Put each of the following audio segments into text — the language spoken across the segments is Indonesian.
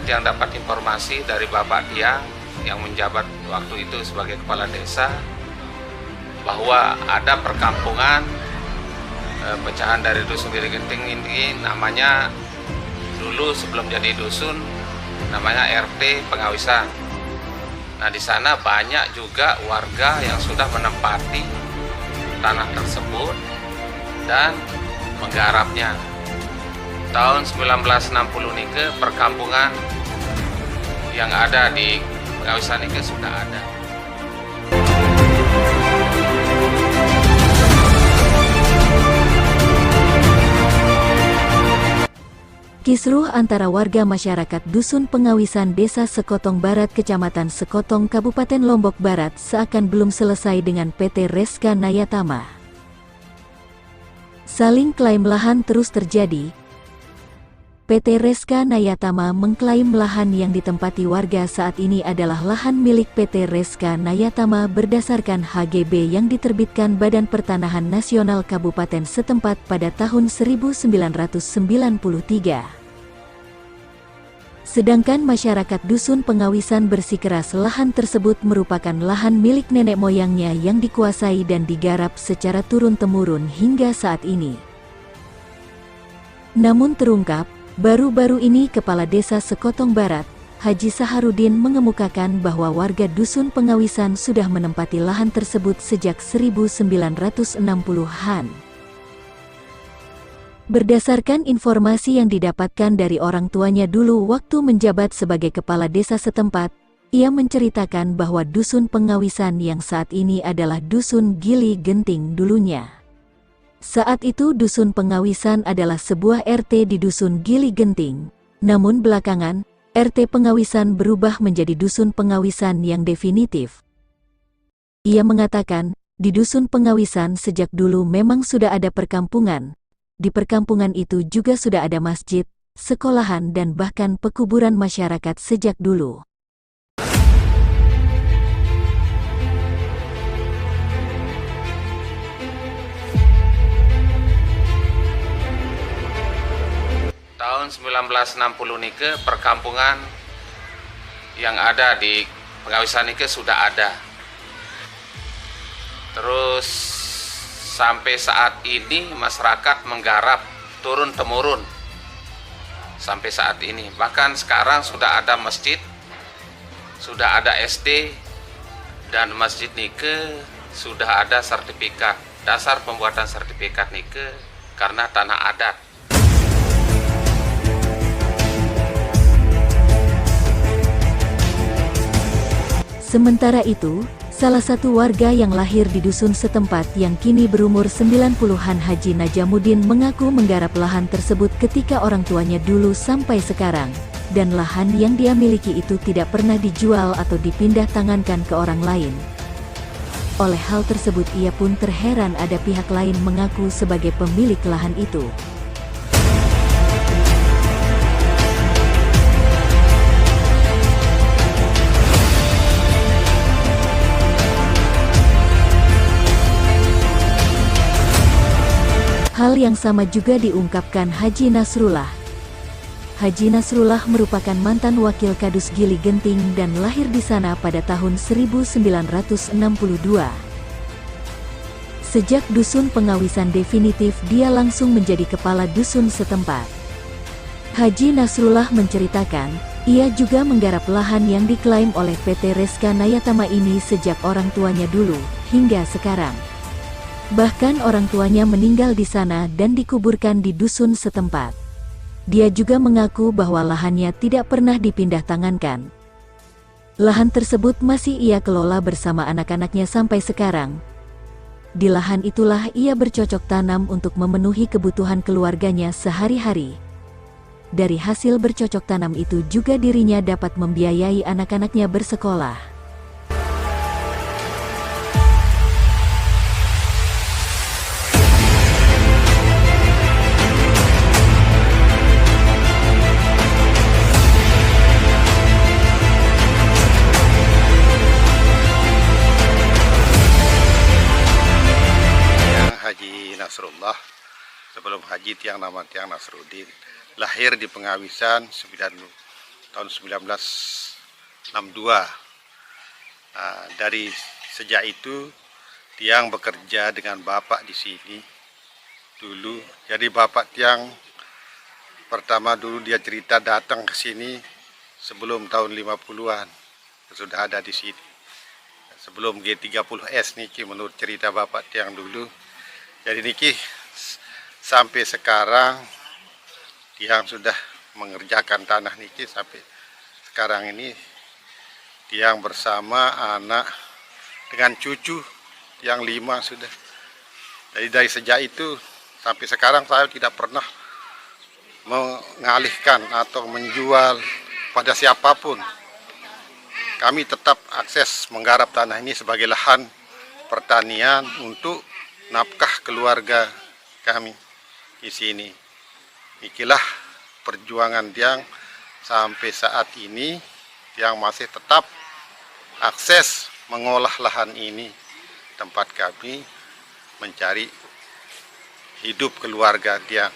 yang dapat informasi dari Bapak Tiang yang menjabat waktu itu sebagai kepala desa, bahwa ada perkampungan pecahan dari dusun Gili Genting ini, namanya dulu sebelum jadi dusun namanya RT Pengawisan. Nah, di sana banyak juga warga yang sudah menempati tanah tersebut dan menggarapnya. Tahun 1960 nike perkampungan yang ada di Pengawisan nike sudah ada. Kisruh antara warga masyarakat Dusun Pengawisan Desa Sekotong Barat Kecamatan Sekotong Kabupaten Lombok Barat seakan belum selesai dengan PT Reska Nayatama. Saling klaim lahan terus terjadi. PT Reska Nayatama mengklaim lahan yang ditempati warga saat ini adalah lahan milik PT Reska Nayatama berdasarkan HGB yang diterbitkan Badan Pertanahan Nasional Kabupaten setempat pada tahun 1993. Sedangkan masyarakat Dusun Pengawisan bersikeras lahan tersebut merupakan lahan milik nenek moyangnya yang dikuasai dan digarap secara turun-temurun hingga saat ini. Namun terungkap, baru-baru ini Kepala Desa Sekotong Barat, Haji Saharudin mengemukakan bahwa warga Dusun Pengawisan sudah menempati lahan tersebut sejak 1960-an. Berdasarkan informasi yang didapatkan dari orang tuanya dulu waktu menjabat sebagai kepala desa setempat, ia menceritakan bahwa Dusun Pengawisan yang saat ini adalah Dusun Gili Genting dulunya. Saat itu Dusun Pengawisan adalah sebuah RT di Dusun Gili Genting, namun belakangan, RT Pengawisan berubah menjadi Dusun Pengawisan yang definitif. Ia mengatakan, di Dusun Pengawisan sejak dulu memang sudah ada perkampungan. Di perkampungan itu juga sudah ada masjid, sekolahan dan bahkan pekuburan masyarakat sejak dulu. Tahun 1960 nike perkampungan yang ada di Pengawisan nike sudah ada. Terus sampai saat ini masyarakat menggarap turun-temurun sampai saat ini. Bahkan sekarang sudah ada masjid, sudah ada SD, dan masjid nike sudah ada sertifikat, dasar pembuatan sertifikat nike karena tanah adat. Sementara itu, salah satu warga yang lahir di dusun setempat yang kini berumur 90-an Haji Najamuddin mengaku menggarap lahan tersebut ketika orang tuanya dulu sampai sekarang, dan lahan yang dia miliki itu tidak pernah dijual atau dipindah tangankan ke orang lain. Oleh hal tersebut ia pun terheran ada pihak lain mengaku sebagai pemilik lahan itu. Hal yang sama juga diungkapkan Haji Nasrullah. Haji Nasrullah merupakan mantan wakil Kadus Gili Genting dan lahir di sana pada tahun 1962. Sejak Dusun Pengawisan definitif dia langsung menjadi kepala dusun setempat. Haji Nasrullah menceritakan, ia juga menggarap lahan yang diklaim oleh PT Reska Nayatama ini sejak orang tuanya dulu, hingga sekarang. Bahkan orang tuanya meninggal di sana dan dikuburkan di dusun setempat. Dia juga mengaku bahwa lahannya tidak pernah dipindah tangankan. Lahan tersebut masih ia kelola bersama anak-anaknya sampai sekarang. Di lahan itulah ia bercocok tanam untuk memenuhi kebutuhan keluarganya sehari-hari. Dari hasil bercocok tanam itu juga dirinya dapat membiayai anak-anaknya bersekolah. Nasrullah, sebelum haji Tiang nama Tiang Nasruddin, lahir di Pengawisan 9 tahun 1962. Dari sejak itu Tiang bekerja dengan bapak di sini dulu. Jadi bapak Tiang pertama dulu dia cerita datang ke sini sebelum tahun 50-an sudah ada di sini. Sebelum G30S niki menurut cerita bapak Tiang dulu. Jadi niki sampai sekarang Tiang sudah mengerjakan tanah niki sampai sekarang ini Tiang bersama anak dengan cucu yang 5 sudah. Jadi dari sejak itu sampai sekarang saya tidak pernah mengalihkan atau menjual pada siapapun. Kami tetap akses menggarap tanah ini sebagai lahan pertanian untuk nafkah keluarga kami di sini. Inilah perjuangan Tiang sampai saat ini. Tiang masih tetap akses mengolah lahan ini, tempat kami mencari hidup keluarga Tiang.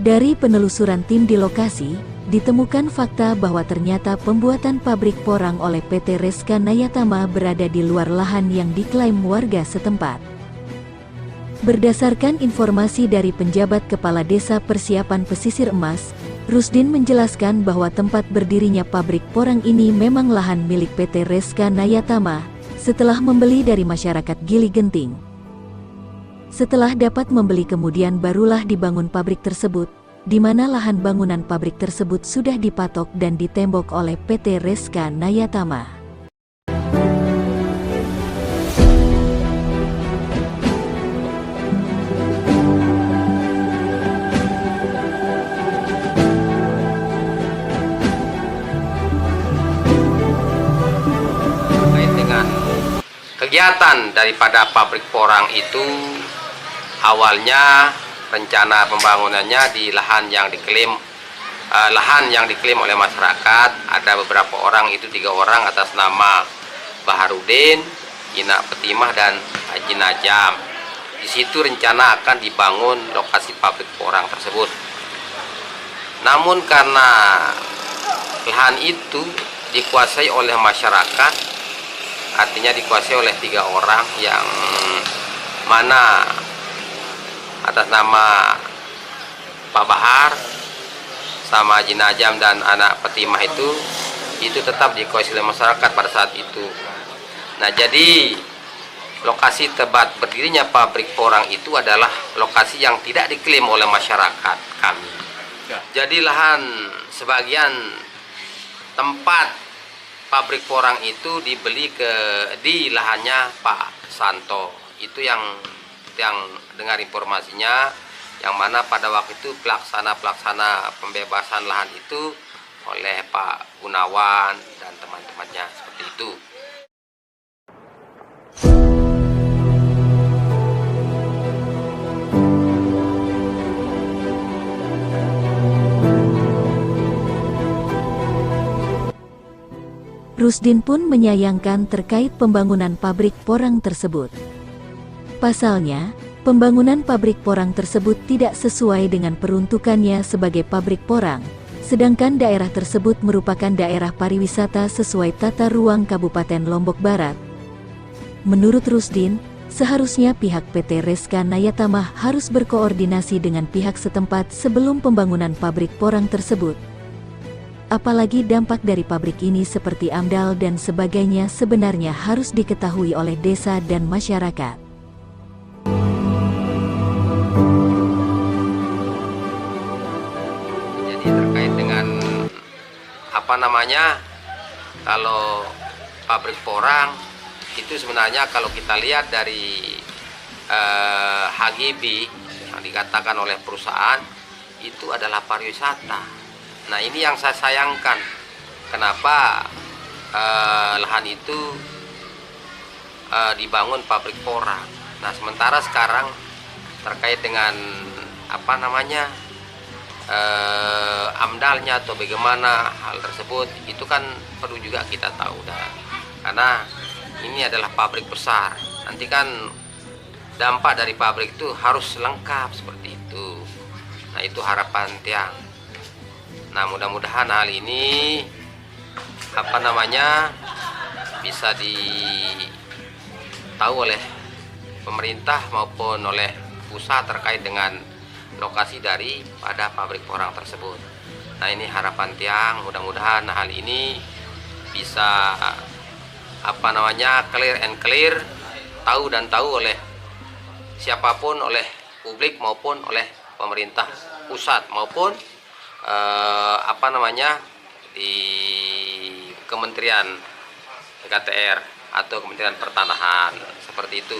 Dari penelusuran tim di lokasi, ditemukan fakta bahwa ternyata pembuatan pabrik porang oleh PT Reska Nayatama berada di luar lahan yang diklaim warga setempat. Berdasarkan informasi dari penjabat Kepala Desa Persiapan Pesisir Emas, Rusdin menjelaskan bahwa tempat berdirinya pabrik porang ini memang lahan milik PT Reska Nayatama, setelah membeli dari masyarakat Gili Genting. Setelah dapat membeli kemudian barulah dibangun pabrik tersebut, di mana lahan bangunan pabrik tersebut sudah dipatok dan ditembok oleh PT Reska Nayatama. Kegiatan daripada pabrik porang itu awalnya rencana pembangunannya di lahan yang diklaim oleh masyarakat. Ada beberapa orang, itu 3 orang atas nama Baharudin, Ina Petimah dan Haji Najam. Di situ rencana akan dibangun lokasi pabrik porang tersebut. Namun karena lahan itu dikuasai oleh masyarakat, artinya dikuasai oleh 3 orang yang mana atas nama Pak Bahar sama Haji Najam dan anak Petimah itu tetap dikuasai oleh masyarakat pada saat itu. Nah, jadi lokasi tempat berdirinya pabrik porang itu adalah lokasi yang tidak diklaim oleh masyarakat kami. Jadi lahan sebagian tempat pabrik porang itu dibeli di lahannya Pak Santo. Itu yang dengar informasinya, yang mana pada waktu itu pelaksana pembebasan lahan itu oleh Pak Gunawan dan teman-temannya, seperti itu. Rusdin pun menyayangkan terkait pembangunan pabrik porang tersebut. Pasalnya, pembangunan pabrik porang tersebut tidak sesuai dengan peruntukannya sebagai pabrik porang, sedangkan daerah tersebut merupakan daerah pariwisata sesuai tata ruang Kabupaten Lombok Barat. Menurut Rusdin, seharusnya pihak PT Reska Nayatama harus berkoordinasi dengan pihak setempat sebelum pembangunan pabrik porang tersebut. Apalagi dampak dari pabrik ini seperti AMDAL dan sebagainya sebenarnya harus diketahui oleh desa dan masyarakat. Jadi terkait dengan kalau pabrik porang itu sebenarnya kalau kita lihat dari HGB yang dikatakan oleh perusahaan itu adalah pariwisata. Nah, ini yang saya sayangkan, kenapa lahan itu dibangun pabrik porang. Nah, sementara sekarang terkait dengan AMDAL-nya atau bagaimana hal tersebut, itu kan perlu juga kita tahu karena ini adalah pabrik besar. Nanti kan dampak dari pabrik itu harus lengkap seperti itu. Nah, itu harapan Tiang. Nah, mudah-mudahan hal ini bisa ditahu oleh pemerintah maupun oleh pusat terkait dengan lokasi daripada pabrik porang tersebut. Nah, ini harapan Tiang, mudah-mudahan hal ini bisa clear and clear, tahu oleh siapapun, oleh publik maupun oleh pemerintah pusat maupun di Kementerian PKTR atau Kementerian Pertanahan, seperti itu.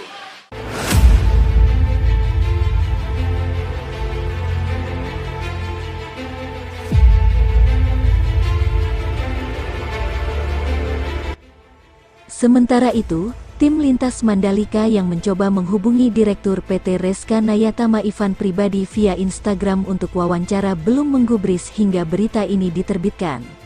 Sementara itu, tim Lintas Mandalika yang mencoba menghubungi Direktur PT Reska Nayatama Ivan pribadi via Instagram untuk wawancara belum menggubris hingga berita ini diterbitkan.